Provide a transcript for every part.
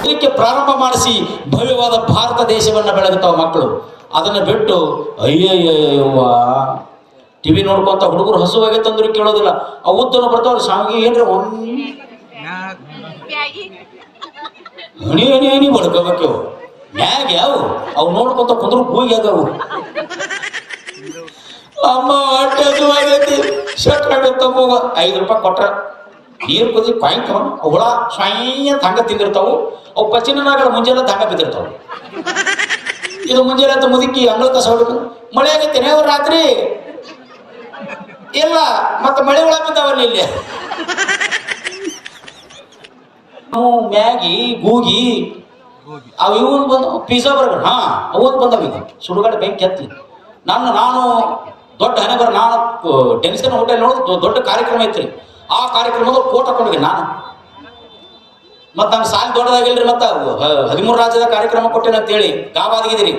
ಇದಕ್ಕೆ ಪ್ರಾರಂಭ ಮಾಡಿಸಿ ಭವ್ಯವಾದ ಭಾರತ ದೇಶವನ್ನ ಬೆಳಗುತ್ತಾವ ಮಕ್ಕಳು. ಅದನ್ನ ಬಿಟ್ಟು ಅಯ್ಯಯ್ಯವ್ವ ಟಿವಿ ನೋಡ್ಕೊಂತ ಹುಡುಗರು ಹಸುವಾಗೈತೆ ಅಂದ್ರು ಕೇಳೋದಿಲ್ಲ. ಆ ಉದ್ದನು ಬರ್ತಾವ್ರು ಶಾವಿಗೆ ಏನ್ರಿ ಹಣಿ ಹಣಿ ಹಣಿ ಬಡ್ಕೋಬೇಕು ಮ್ಯಾಗ ಯಾವು ಅವು ನೋಡ್ಕೊಂತ ಕುಂದ್ರು ಕೂಗಿ ಆಗವು. ಅಮ್ಮ ಹೊಟ್ಟೆ ಹಸುವಾಗೈತಿ ಶರ್ಟ್ ತಗೋಗ 5 ರೂಪಾಯಿ ಕೊಟ್ರ ನೀರು ಕುದಿ ಪಾಯಿಂಟ್ ಹುಳ ಸ್ವಯ್ಯ ತಂಗ ತಿಂದಿರ್ತಾವು. ಅವು ಪಚಿನಾಗಳ ಮುಂಜಾನೆ ತಂಗ ಬಿದ್ದಿರ್ತಾವು. ಇದು ಮುಂಜಾನೆ ಅಂತ ಮುದುಕಿ ಅಂಗಳ ಕಸ ಹೊಡಬೇಕು. ಮಳೆ ಆಗೈತೇನೆ ಅವ್ರು ರಾತ್ರಿ ಇಲ್ಲ ಮತ್ತೆ ಮಳೆ ಹುಳ ಬಿದ್ದಾವಲ್ಲಿ ಇಲ್ಲಿ. ನಾವು ಮ್ಯಾಗಿ ಗೂಗಿ ಅವು ಇವನ್ ಬಂದು ಪಿಜ್ಜಾ ಬರ್ಗರ್ ಅವನ್ ಬಂದವ ಈಗ ಸುಡುಗಾಡೆ ಬೆಂಕಿ ಎತ್ತಿ ನಾನು ದೊಡ್ಡ ಹಣೆ ಬರ ನಾನು ಡೆನ್ಸನ್ ಹೋಟೆಲ್ ನೋಡಿದ್ ದೊಡ್ಡ ಕಾರ್ಯಕ್ರಮ ಐತ್ರಿ. ಆ ಕಾರ್ಯಕ್ರಮದ ಫೋಟೋ ಕೊಂಡ್ವಿ ನಾನು. ಮತ್ತು ನಾನು ಸಾಲಿ ದೊಡ್ಡದಾಗಿಲ್ರಿ. ಮತ್ತು 13 ರಾಜ್ಯದ ಕಾರ್ಯಕ್ರಮ ಕೊಟ್ಟೇನೆ ಅಂತೇಳಿ ಗಾಬಾದಿಗಿದ್ದೀರಿ.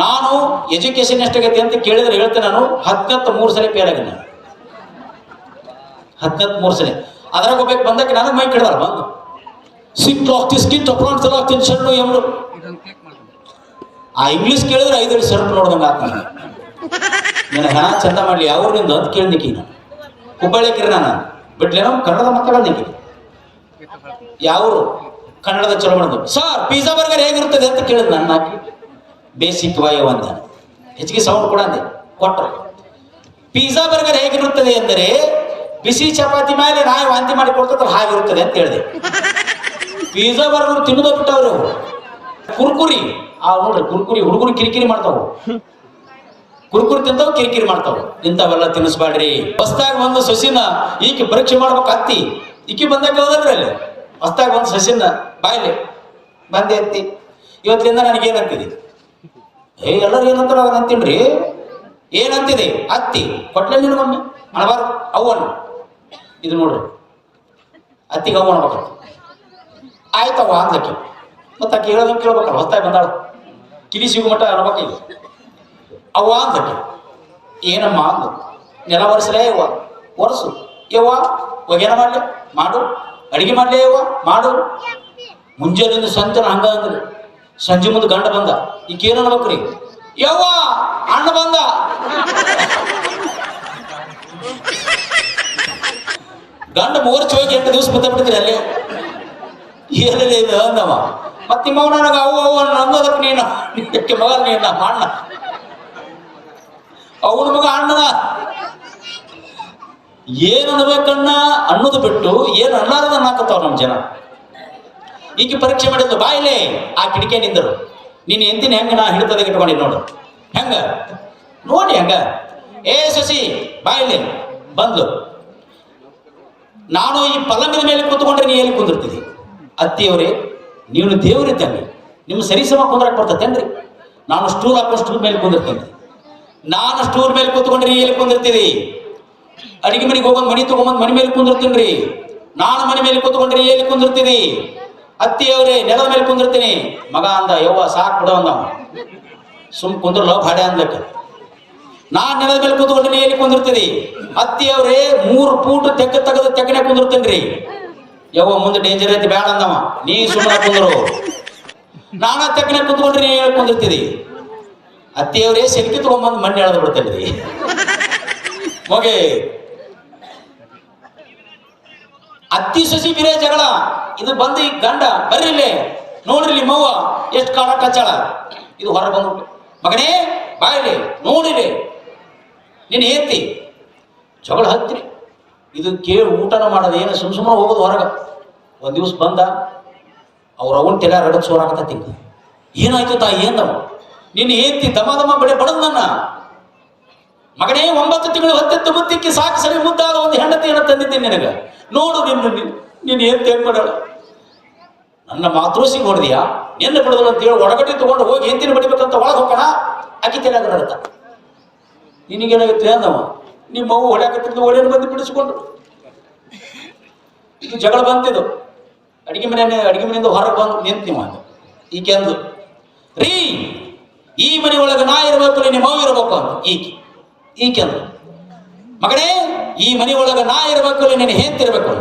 ನಾನು ಎಜುಕೇಶನ್ ಎಷ್ಟಾಗೈತಿ ಅಂತ ಕೇಳಿದ್ರೆ ಹೇಳ್ತೇನೆ ನಾನು 13 ಸಲ ಫೇಲ್ ಆಗಿ ನಾನು 13 ಸಲ. ಅದ್ರಾಗ ಹೋಗ್ಬೇಕು ಬಂದಕ್ಕೆ ನನಗೆ ಮೈ ಕೆಡದಾರ ಬಂದು ಶಣ್ಣು ಎಮ್ರು ಆ ಇಂಗ್ಲೀಷ್ ಕೇಳಿದ್ರೆ 5 ಸರ್ಪ್ ನೋಡ್ದಂಗೆ ಆತ. ನನ್ನ ಹಣ ಚಂದ ಮಾಡಲಿ ಅವ್ರಿಂದ ಅಂತ ಕೇಳಿದ್ನಿಕ್ಕಿ ನಾನು ಹುಬ್ಬಳ್ಳಿಕಿರಿ ನಾನು ಬಿಟ್ಲೇನೋ ಕನ್ನಡದ ಮಕ್ಕಳ ನಿಕ್ಕಿ ಯಾವರು ಕನ್ನಡದ ಚಲೋ ಮಾಡೋದು. ಸರ್ ಪಿಜ್ಜಾ ಬರ್ಗರ್ ಹೇಗಿರುತ್ತದೆ ಅಂತ ಕೇಳಿದ್ ನನ್ನ ಹಾಕಿ ಬೇಸಿಕ್ ವಾಯು ಅಂದ ಹೆಚ್ಚಿಗೆ ಸೌಂಡ್ ಕೂಡ ಅಂದೆ ಕೊಟ್ಟರು. ಪಿಜ್ಜಾ ಬರ್ಗರ್ ಹೇಗಿರುತ್ತದೆ ಎಂದರೆ ಬಿಸಿ ಚಪಾತಿ ಮೇಲೆ ನಾಯಿ ವಾಂತಿ ಮಾಡಿ ಕೊಡ್ತಾರೆ ಹಾಗಿರುತ್ತದೆ ಅಂತ ಹೇಳಿದೆ. ಪಿಜ್ಜಾ ಬರ್ಗರ್ ತಿನ್ನೋದ ಬಿಟ್ಟವ್ರು. ಕುರ್ಕುರಿ ನೋಡ್ರಿ ಕುರ್ಕುರಿ ಹುಡುಗರು ಕಿರಿಕಿರಿ ಮಾಡ್ತಾವು. ಕುರ್ಕುರಿ ತಿಂತಾವ್ ಕಿರಿಕಿರಿ ಮಾಡ್ತಾವ. ಇಂಥವೆಲ್ಲ ತಿನ್ನಿಸ್ಬೇಡ್ರಿ. ಹೊಸ್ದಾಗ ಒಂದು ಸಸಿನ ಈಕೆ ಪರೀಕ್ಷೆ ಮಾಡ್ಬೇಕು ಅತ್ತಿ ಈಕಿ ಬಂದಾಗ ಹೋದಲ್ರಿ ಅಲ್ಲಿ ಹೊಸ್ದಾಗ ಒಂದು ಸಸಿನ ಬಾಯ್ಲಿ ಬಂದೆ ಅತ್ತಿ ಇವತ್ತಿಂದ ನನಗೇನಂತಿದೆ ಎಲ್ಲರೂ ಏನಂತಾರ ಅದನ್ನ ಅಂತೀನ್ರಿ. ಏನಂತಿದೆ ಅತ್ತಿ ಕೊಟ್ಲೆ ನಿನಗೊಮ್ಮೆ ಮಾಡಬಾರ್ದು ಅವ್ವನು ಇದು ನೋಡ್ರಿ ಅತ್ತಿಗೆ ಅವ್ವ ಅನ್ಬೇಕಂತ ಆಯ್ತವ್ವ ಅಂದ್ಲಕ್ಕೆ. ಮತ್ತೆ ಆಕೆ ಹೇಳೋದಕ್ಕೆ ಕೇಳ್ಬೇಕಲ್ಲ ಹೊಸ್ತಾಗಿ ಬಂದಾಳ ಕಿಲಿ ಸಿಗು ಮಟ್ಟ ಅನ್ಬೇಕೀಗ. ಅವ್ವ ಅಂದಕ್ಕೆ ಏನಮ್ಮ ಅಂದ ನೆಲ ಒರೆಸ್ಲೇ ಯವ್ವ ಒರೆಸು ಯವ್ವ ಒಗೇನ ಮಾಡ್ಲಿ ಮಾಡು ಅಡಿಗೆ ಮಾಡ್ಲೇ ಯವ್ವ ಮಾಡು. ಮುಂಜಾನೆಯಿಂದ ಸಂಜೆನ ಹಂಗ ಅಂದ್ರೆ ಸಂಜೆ ಮುಂದೆ ಗಂಡ ಬಂದ ಈಗೇನು ಅನ್ಬೇಕ್ರಿ ಯವ್ವ ಅಣ್ಣ ಬಂದ. ಗಂಡ ಮೂರ್ಚೆ ಹೋಗಿ 8 ದಿವಸ ಬಿದ್ದ ಬಿಡ್ತೀರಿ ಅಲ್ಲಿ ಏನಿಲ್ಲ ಇದು ಅಂದವ. ಮತ್ತೆ ನಿಮ್ಮವ್ ನನಗ ಅವು ಅನ್ನೋದಕ್ಕೆ ನೀನು ಮಗ ನೀನು ಅಣ್ಣ ಅವನ ಮಗ ಅಣ್ಣನ ಏನ್ ಅನ್ಬೇಕಣ್ಣ ಅನ್ನೋದು ಬಿಟ್ಟು ಏನ್ ಅನ್ನಾರದನ್ನ ಹಾಕತ್ತಾವ ನಮ್ಮ ಜನ. ಈಗ ಪರೀಕ್ಷೆ ಮಾಡಿದ್ದು ಬಾಯಿಲೆ ಆ ಕಿಡಿಕೆ ನಿಂದರು ನೀನು ಎಂತಿನ ಹೆಂಗ ನಾ ಹಿಡಿತದಾಗ ಇಟ್ಕೊಂಡಿದ್ ನೋಡು ಹೆಂಗ ನೋಡಿ ಹೆಂಗ ಏ ಸಸಿ ಬಾಯಿಲೆ ಬಂದ್ಲು. ನಾನು ಈ ಪಲ್ಲಂಗದ ಮೇಲೆ ಕೂತ್ಕೊಂಡ್ರೆ ನೀ ಎಲ್ಲಿ ಕುಂದಿರ್ತೀರಿ? ಅತ್ತಿಯವರೇ ನೀವು ದೇವರಿದ್ದಂಗೆ ನಿಮ್ಮ ಸರಿಸಮ ಕುಂದ್ರಕ್ಕೆ ಬರ್ತೇನ್ರಿ? ನಾನು ಸ್ಟೂಲ್ ಹಾಕೊಂಡು ಸ್ಟೂಲ್ ಮೇಲೆ ಕುಂದಿರ್ತೇನೆ. ನಾನು ಸ್ಟೂಲ್ ಮೇಲೆ ಕೂತ್ಕೊಂಡ್ರೆ ನೀ ಎಲ್ಲಿ ಕುಂದಿರ್ತೀರಿ? ಅಡಿಗೆ ಮನೆಗೆ ಹೋಗೋದು ಮನಿ ತಗೊಂಬಂದು ಮನೆ ಮೇಲೆ ಕುಂದಿರ್ತೀನಿ. ನಾನು ಮನೆ ಮೇಲೆ ಕೂತ್ಕೊಂಡ್ರೆ ನೀ ಎಲ್ಲಿ ಕುಂದಿರ್ತೀರಿ? ಅತ್ತಿಯವರೇ ನೆಲದ ಮೇಲೆ ಕುಂದಿರ್ತೀನಿ. ಮಗ ಅಂದ ಯವ್ವ ಸಾಕು ಬಿಡೋ ಅಂದ ಸುಮ್ ಕುಂದ್ರಲ್ಲ ಭಾಡೆ ಅಂದಕ್ಕೆ. ನಾನ್ ನೆಲದ ಮೇಲೆ ಕೂತ್ಕೊಂಡ್ರೆ ನೀ ಎಲ್ಲಿ ಕುಂದಿರ್ತೀರಿ? ಅತ್ತಿಯವರೇ 3 ಫೂಟ್ ತೆಗೆದು ತೆಕ್ಕನೆ ಕುಂದಿರ್ತೇನ್ರಿ. ಯವ್ವ ಮುಂದೆ ಡೇಂಜರ್ ಐತಿ ಬೇಡ ಅಂದವ. ನೀ ಸುಮ್ಮನೆ ಕುಂದ್ರು. ನಾನಾ ತೆಕ್ಕನೆ ಕುತ್ಕೊಂಡ್ರೆ ನೀ ಹೇಳಿ ಕುಂದಿರ್ತೀರಿ? ಅತ್ತಿಯವರೇ ಸೆಲ್ಕಿ ತಗೊಂಡ್ಬಂದು ಮಣ್ಣು ಎಳೆದು ಬಿಡ್ತೇನ್ರಿ. ಹೋಗಿ ಅತ್ತಿ ಸಸಿ ಬಿರೇ ಜಗಳ ಇದು ಬಂದು ಈ ಗಂಡ ಬರ್ರಿಲ್ಲೇ ನೋಡ್ರಿ ಮವ್ವ ಎಷ್ಟು ಕಾಳ ಕಚ್ಚಾಳ. ಇದು ಹೊರ ಬಂದ್ಬಿಟ್ಟು ಮಗನೇ ಬಾಯಿಲೆ ನೋಡಿರಿ ನೀನು ಏತಿ ಜಗಳ ಹತ್ತಿರಿ. ಇದು ಕೇಳಿ ಊಟನ ಮಾಡೋದು ಏನು ಸುಮ್ಮನೆ ಹೋಗೋದು ಹೊರಗ. ಒಂದ್ ದಿವ್ಸ ಬಂದ ಅವ್ರ ಅವನ್ ತೆಲ ರಡಕ್ ಸೋರಾಕತ್ತಿ. ಏನಾಯ್ತು ತಾ ಏನವ ನೀನು ಏತಿ ದಮ ದಮ ಬೆಳೆ ಬಡದ್ ನನ್ನ ಮಗನೇ 9 ತಿಂಗಳು 10 ಮುತ್ತಿಕ್ಕಿ ಸಾಕು ಸರಿ ಮುದ್ದಾದ ಒಂದು ಹೆಂಡತಿಯನ್ನು ತಂದಿದ್ದೀನಿ ನಿನಗ ನೋಡು ನೀನು ಏನ್ ತೇರ್ಪಡಲ್ಲ. ನನ್ನ ಮಾತೃಸಿಗೆ ಹೊಡೆದಿಯಾ ನಿನ್ನ ಬಿಡೋದು ಅಂತ ಹೇಳಿ ಒಳಗಡೆ ತಗೊಂಡು ಹೋಗಿ ಹೆಂತಿನ ಬಡಿಬೇಕಂತ ಒಳಗೆ ಹೋಗೋಣ ಅಕ್ಕಿ ತೆಲಾಗ ನಡತ. ನಿನಗೇನಾಗುತ್ತೆ ಅಂದವ ನಿಮ್ಮ ಮಗು ಹೊಡ್ಯಾಕತ್ತಿದ್ದು ಒಳ್ಳೆಯನ್ನು ಬಂದು ಬಿಡಿಸ್ಕೊಂಡು ಇದು ಜಗಳ ಬಂತಿದ್ದು. ಅಡಿಗೆ ಮನೆಯಿಂದ ಹೊರಗೆ ಬಂದು ನಿಂತು ನೀವು ಅಂದ ಈಕೆ ಅಂದು ರೀ ಈ ಮನೆ ಒಳಗೆ ನಾ ಇರಬೇಕು ನಿಮ್ಮ ಮಗು ಇರಬೇಕು ಅಂತ ಈಕೆ ಅಂದು ಮಗನೇ ಈ ಮನೆ ಒಳಗೆ ನಾ ಇರಬೇಕು ನೀನು ಹೆಂತಿರ್ಬೇಕು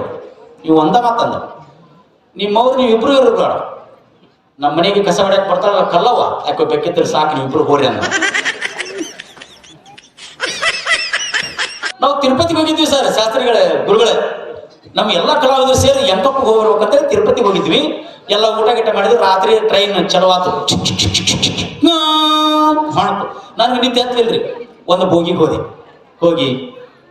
ನೀವು ಒಂದ ಮಾತಂದ. ನಿಮ್ಮವ್ರು ನೀವು ಇಬ್ರು ಇರ್ಬೇಡ. ನಮ್ಮ ಮನೆಗೆ ಕಸ ಹೊಡ್ಯಕ್ ಬರ್ತಾರಲ್ಲ ಕಲ್ಲವ ಯಾಕೋ ಬೇಕಿದ್ರೆ ಸಾಕು ನೀವು ಇಬ್ರು ಹೋರಿ ಅನ್ನ. ನಾವು ತಿರುಪತಿಗೆ ಹೋಗಿದ್ವಿ ಸರ್, ಶಾಸ್ತ್ರಿಗಳೇ ಗುರುಗಳೇ, ನಮ್ಮ ಎಲ್ಲ ಕಲಾವಿದರು ಸೇರಿ ಎಂಕಪ್ಪಗೆ ಹೋಗ್ಬೇಕಂತೇಳಿ ತಿರುಪತಿಗೆ ಹೋಗಿದ್ವಿ. ಎಲ್ಲ ಊಟ ಗಿಟ ಮಾಡಿದ್ವಿ. ರಾತ್ರಿ ಟ್ರೈನ್ ಚಲವಾತು ಮಾಡ್ತು. ನನಗೆ ನಿದ್ದೆ ಹತ್ತಲಿಲ್ರಿ. ಒಂದು ಬೋಗಿಗೆ ಹೋಗಿ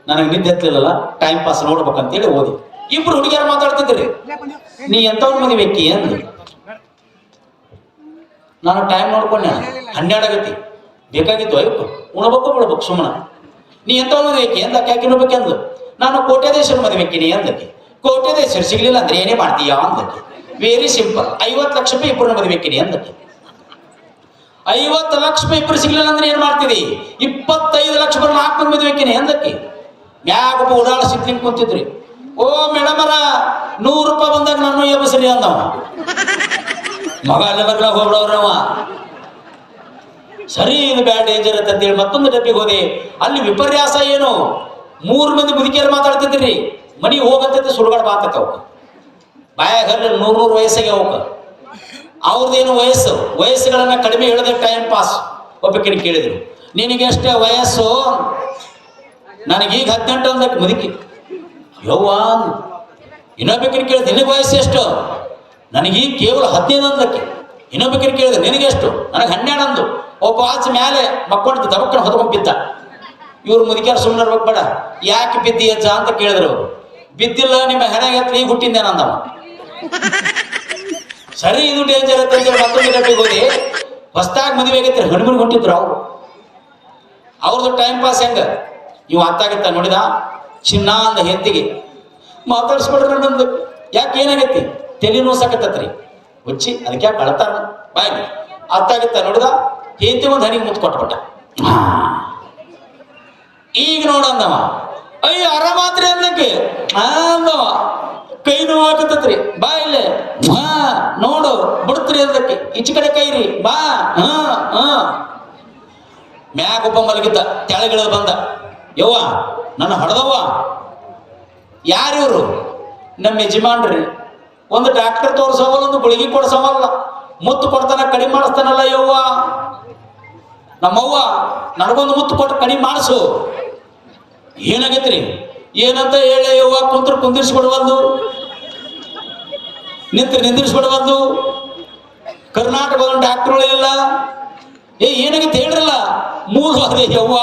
ನನಗೆ ನಿದ್ದೆ ಹತ್ತಲಿಲ್ಲಲ್ಲ, ಟೈಮ್ ಪಾಸ್ ನೋಡ್ಬೇಕಂತೇಳಿ ಓದಿ. ಇಬ್ರು ಹುಡುಗಿಯರು ಮಾತಾಡ್ತಿದ್ರಿ, ನೀ ಎಂಥವ್ರ ಮದುವೆ ಬೇಕಿ ಅಂದ್ರಿ. ನಾನು ಟೈಮ್ ನೋಡ್ಕೊಂಡೆ, 12 ಆಗೈತಿ, ಬೇಕಾಗಿತ್ತು ಅಯ್ಯಪ್ಪ ಉಣಬೇಕು ಬಿಡ್ಬೇಕು ಸುಮ್ಮನೆ. ನೀ ಎಂಥವ್ರ ಮದುವೆ ಬೇಕಿ ಅಂದ, ಯಾಕೆ ಇನ್ಬೇಕು ಅಂದ್ಲು. ನಾನು ಕೋಟ್ಯಾಧೀಶರ ಮದುವೆ ಬೇಕಿನಿ ಅಂದಕ್ಕೆ. ಕೋಟ್ಯಾಧೀಶರು ಸಿಗ್ಲಿಲ್ಲ ಅಂದ್ರೆ ಏನೇ ಮಾಡ್ತೀಯಾ ಅಂದಕ್ಕೆ. ವೆರಿ ಸಿಂಪಲ್, 50 ಲಕ್ಷ ರೂಪಾಯಿ ಇಬ್ಬರನ್ನ ಮದುವೆ ಬೇಕಿನಿ ಅಂದಕ್ಕೆ. 50 ಲಕ್ಷ ರೂಪಾಯಿ ಇಬ್ಬರು ಸಿಗ್ಲಿಲ್ಲ ಅಂದ್ರೆ ಏನ್ ಮಾಡ್ತೀವಿ? 25 ಲಕ್ಷ ರೂಪಾಯಿ 4 ಮದುವೆ ಬೇಕಿನಿ ಅಂದಕ್ಕೆ. ಮ್ಯಾಗೊಬ್ಬ ಉಡಾಳ ಸಿಕ್ಲಿಂಗ್ ಕುಂತಿದ್ರಿ. ಓ ಮೇಡಮರ 100 ರೂಪಾಯಿ ಬಂದಾಗ ನಾನು ಎಬಸ್ರಿ ಅಂದವ. ಮಗ ಅಲ್ಲ ಹೋಗ್ಬಿಡವ್ರವ. ಸರಿ ಇದು ಬ್ಯಾಡ್ ಡೇಂಜರ್ ಅಂತೇಳಿ ಮತ್ತೊಂದು ಡಬ್ಬಿಗೆ ಹೋದೆ. ಅಲ್ಲಿ ವಿಪರ್ಯಾಸ ಏನು, 3 ಮಂದಿ ಮುದುಕಿಯರು ಮಾತಾಡ್ತಿದ್ರಿ. ಮನಿ ಹೋಗಂತೈತೆ ಸುಡುಗಾಡ ಬಾತಕ್ಕ ಅವಕ್ಕ ಬಾಯಾಗ 100 ವಯಸ್ಸಿಗೆ ಅವಕ್ಕ. ಅವ್ರದ್ದೇನು ವಯಸ್ಸುಗಳನ್ನ ಕಡಿಮೆ ಹೇಳಿದ್ರೆ ಟೈಮ್ ಪಾಸ್. ಒಬ್ಬಕಿನ ಕೇಳಿದ್ರು, ನಿನಗೆ ಎಷ್ಟೇ ವಯಸ್ಸು? ನನಗೀಗ 18 ಅಂದಕ್ಕೆ ಮುದುಕಿ. ಯವ್ವ ಇನ್ನೊಬ್ಬಕಿನ ಕೇಳಿದ್ರೆ ನಿನಗೆ ವಯಸ್ಸು ಎಷ್ಟು? ನನಗೀಗ ಕೇವಲ 15 ಅಂದಕ್ಕೆ. ಇನ್ನೊಬ್ಬಕಿನ ಕೇಳಿದ್ರೆ ನಿನಗೆಷ್ಟು? ನನಗೆ 12 ಅಂದು. ಒಬ್ಬ ಆಚೆ ಮೇಲೆ ಮಕ್ಕೊಂಡು ದಬಕ್ಕನ ಹೊತ್ಕೊಂಡ್ ಬಿದ್ದ. ಇವ್ರು ಮುದುಕಿಯಾರ ಸುಮ್ಮನೆ ಇರ್ಬೇಕು ಬೇಡ, ಯಾಕೆ ಬಿದ್ದಿ ಅಜ್ಜ ಅಂತ ಕೇಳಿದ್ರು ಅವರು. ಬಿದ್ದಿಲ್ಲ, ನಿಮ್ಮ ಹೆಣಗೆ ಹತ್ರ ಈಗ ಹುಟ್ಟಿಂದೇನ ಅಂದವ. ಸರಿ ಇದು ಡೇಂಜರ್ ಅಂತ ಮತ್ತೊಂದು ಡಬ್ಬಿಗೆ ಹೋಗಿ ಹೊಸ್ದಾಗಿ ಮದುವೆ ಆಗೈತ್ರಿ, ಹಣ್ಮುಣಿಗೆ ಹೊಂಟಿದ್ರು ಅವರು. ಅವ್ರದ್ದು ಟೈಮ್ ಪಾಸ್ ಹೆಂಗ ಇವ್ ಅತ್ತಾಗತ್ತ ನೋಡಿದ. ಚಿನ್ನ ಅಂದ ಹೆಂತಿಗೆ ಮಾತಾಡ್ಸ್ಕೊಡ್ರಿ ನಂದು. ಯಾಕೆ ಏನಾಗೈತಿ? ತಲೆ ನೋಸಾಕತ್ತತ್ರಿ. ಹುಚ್ಚಿ ಅದಕ್ಕೆ ಯಾಕೆ ಅಳ್ತಾರ ಬಾಯಿ. ಅತ್ತಾಗತ್ತ ನೋಡಿದ, ಹೆಂತಿ ಒಂದು ಹನಿಗೆ ಮುತ್ತು ಕೊಟ್ಬಿಟ್ಟ. ಈಗ ನೋಡಂದವ, ಅಯ್ಯ ಆರಾಮಾತ್ರಿ ಅನ್ನಕ್ಕೆ ಅಂದವ. ಕೈ ನೋವು ಹಾಕತ್ತತ್ರಿ. ಬಾ ಇಲ್ಲೇ, ಹಾ ನೋಡು ಬಿಡ್ತ್ರಿ ಅದಕ್ಕೆ. ಈಚೆ ಕಡೆ ಕೈರಿ ಬಾ. ಮ್ಯಾಗೊಬ್ಬ ಮಲಗಿದ್ದ, ತೆಳಗಿಳಿದ ಬಂದ. ಯವ್ವ ನನ್ನ ಹೊಡೆದವ್ವ. ಯಾರಿವ್ರು? ನಮ್ಮ ಯಜಮಾನ್ರಿ. ಒಂದು ಡಾಕ್ಟರ್ ತೋರಿಸೋವಲ್ಲ, ಒಂದು ಗುಳಿಗೆ ಕೊಡ್ಸವಲ್ಲ, ಮುತ್ತು ಕೊಡ್ತಾನ ಕಡಿಮೆ ಮಾಡಿಸ್ತಾನಲ್ಲ. ಯವ್ವ ನಮ್ಮವ್ವ ನನಗೊಂದು ಮುತ್ತು ಕೊಟ್ಟು ಕಡಿಮೆ ಮಾಡಿಸು. ಏನಾಗೈತ್ರಿ? ಏನಂತ ಹೇಳಿ ಯವ್ವ. ಕುಂತ್ರು ಕುಂದಿರ್ಸ್ಬಿಡ್ಬಂದು, ನಿಂದಿರ್ಸ್ಬಿಡ್ಬಂದು. ಕರ್ನಾಟಕದ ಡಾಕ್ಟರ್ಗಳು ಇಲ್ಲ. ಏನಾಗೈತೆ ಹೇಳ್ರಲ್ಲ. 3 ವಾರ ಯವ್ವ